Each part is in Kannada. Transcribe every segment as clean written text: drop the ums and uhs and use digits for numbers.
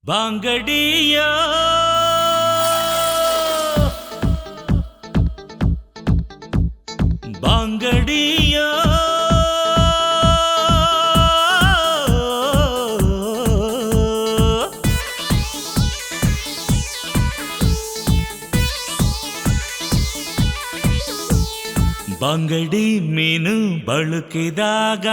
ಬಾಂಗಡಿಯ ಬಾಂಗಡಿಯ ಬಾಂಗಡಿ ಮೀನು ಬಳುಕಿದಾಗ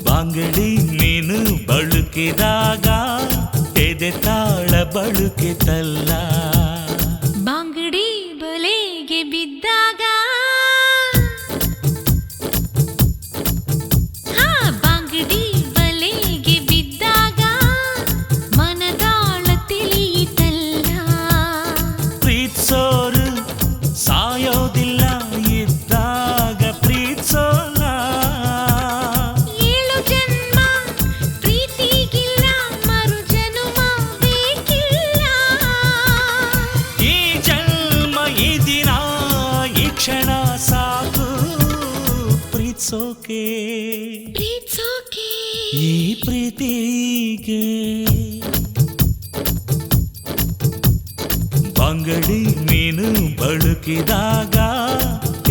ಬಾಂಗಡಿ ಮೀನು ಬಳುಕಿದಾಗ ಎದೆ ತಾಳ ಬಳುಕಿತಲ್ಲ ಬಾಂಗಡಿ ಬಲೆಗೆ ಬಿದ್ದಾಗ ಬಾಂಗಡಿ ಬಲೆಗೆ ಬಿದ್ದಾಗ ಮನದಾಳ ತಿಳಿಯಿತಲ್ಲ ಪ್ರೀತ್ಸೋರು ಸಾಯೋದಿಲ್ಲ ಇದ್ದಾಗ ಪ್ರೀತ್ಸೋಲ್ಲ ಏಳು ಜನ್ಮ ಪ್ರೀತಿಗಿಲ್ಲ ಮರು ಜನುಮ ಬೇಕಿಲ್ಲ ಈ ಜನ್ಮ ಈ ದಿನ ಈ ಕ್ಷಣ ಸಾಕು ಪ್ರೀತ್ಸೋಕೆ ಪ್ರೀತ್ಸೋಕೆ ಈ ಪ್ರೀತಿಗೆ ಬಾಂಗಡಿ ಮೀನು ಬಳುಕಿದಾಗ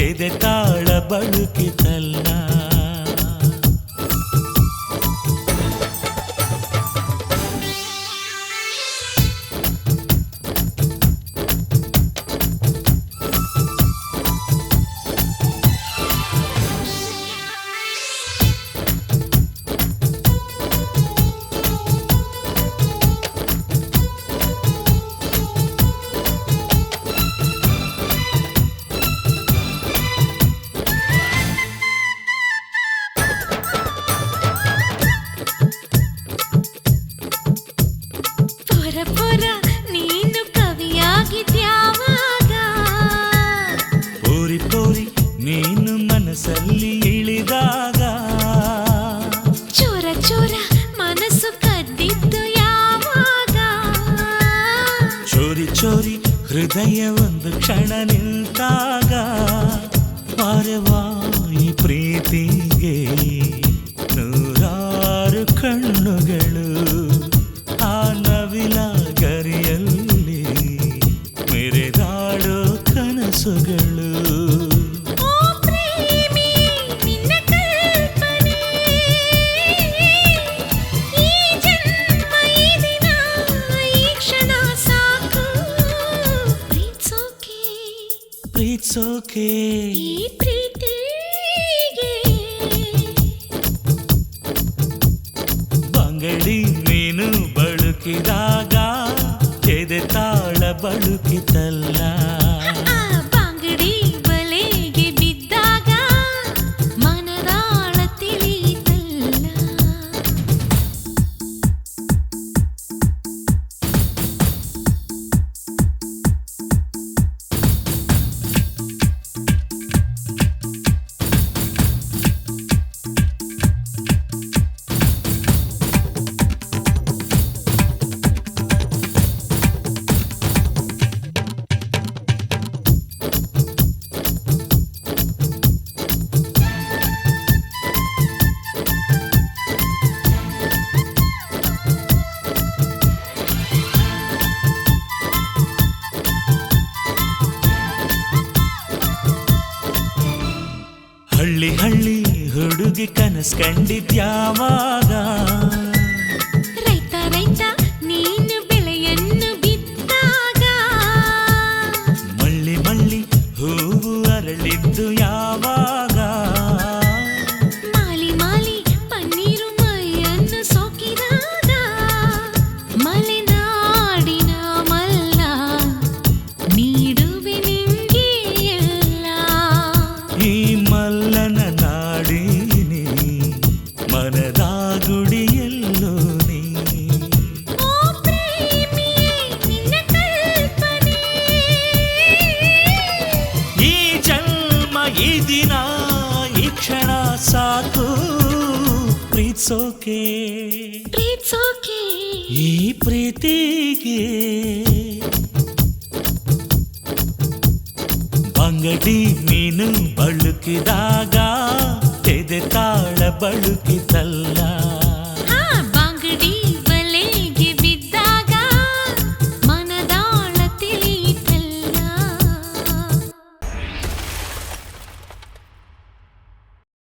ಎದೆ ತಾಳ ಬಳುಕಿತಲ್ಲ ಪೊರ ಪೊರ ನೀನು ಕವಿಯಾಗಿದ್ಯಾವಾಗ ಪೋರಿ ಪೋರಿ ನೀನು ಮನಸ್ಸಲ್ಲಿ ಇಳಿದಾಗ ಚೋರ ಚೋರ ಮನಸ್ಸು ಕದ್ದಿದ್ದು ಯಾವಾಗ ಚೋರಿ ಚೋರಿ ಹೃದಯ ಒಂದು ಕ್ಷಣ ನಿಂತಾಗ ಪಾರವಾಯಿ ಪ್ರೀತಿಗೆ ನೂರಾರು ಕಣ್ಣುಗಳು ಆ ನವಿಲ ಗರಿಯಲ್ಲಿ ಮೆರೆದಾಡೋ ಕನಸುಗಳು ಓ ಪ್ರೇಮಿ ನಿನ್ನ ಕಲ್ಪನೆ ಈ ಜನ್ಮ ಈ ದಿನ ಈ ಕ್ಷಣ ಸಾಕು ಪ್ರೀತ್ಸೋಕೆ ಪ್ರೀತ್ಸೋಕೆ ಈ ಪ್ರೀತಿಗೆ ಬಾಂಗಡಿ ಮೀನು ಬಳುಕಿದಾಗ ಎದೆ ತಾಳ ಬಳುಕಿತಲ್ಲ ಬಾಂಗಡಿ ಬಲೆಗೆ ಬಿದ್ದಾಗ ಮನದಾಳ ತಿಳಿಯಿತಲ್ಲ ಹಳ್ಳಿ ಹಳ್ಳಿ ಹುಡುಗಿ ಕನಸ್ ಕಂಡಿದ್ಯಾವಾಗ ರೈತ ರೈತ ನೀನು ಬೆಳೆಯನ್ನು ಬಿತ್ತಾಗ ಮಳ್ಳಿ ಮಳ್ಳಿ ಹೂವು ಅರಳಿದ್ದು ಯಾವಾಗ ಮಾಲಿ ಮಾಲಿ ಪನ್ನೀರು ಮೈಯನ್ನು ಸೋಕಿದಾಗ ಮಲೆನಾಡಿನ ಮಲ್ಲ ನೀಡುವೆ ನಿಂಗೆ ಎಲ್ಲ ಈ ಮಲ್ಲನ ನಾಡಿನಿ ಮನದ ಗುಡಿಯಲ್ಲೋ ನೀ ಓ ಪ್ರೇಮಿ ನಿನ್ನ ಕಲ್ಪನೆ ಈ ಜನ್ಮ ಈ ದಿನ ಈ ಕ್ಷಣ ಸಾಕು ಪ್ರೀತ್ಸೋಕೆ ಪ್ರೀತ್ಸೋಕೆ ಈ ಪ್ರೀತಿಗೆ ಬಾಂಗಡಿ ಮೀನು ಬಳುಕಿದಾಗ ಎದೆ ತಾಳ ಬಳುಕಿತಲ್ಲ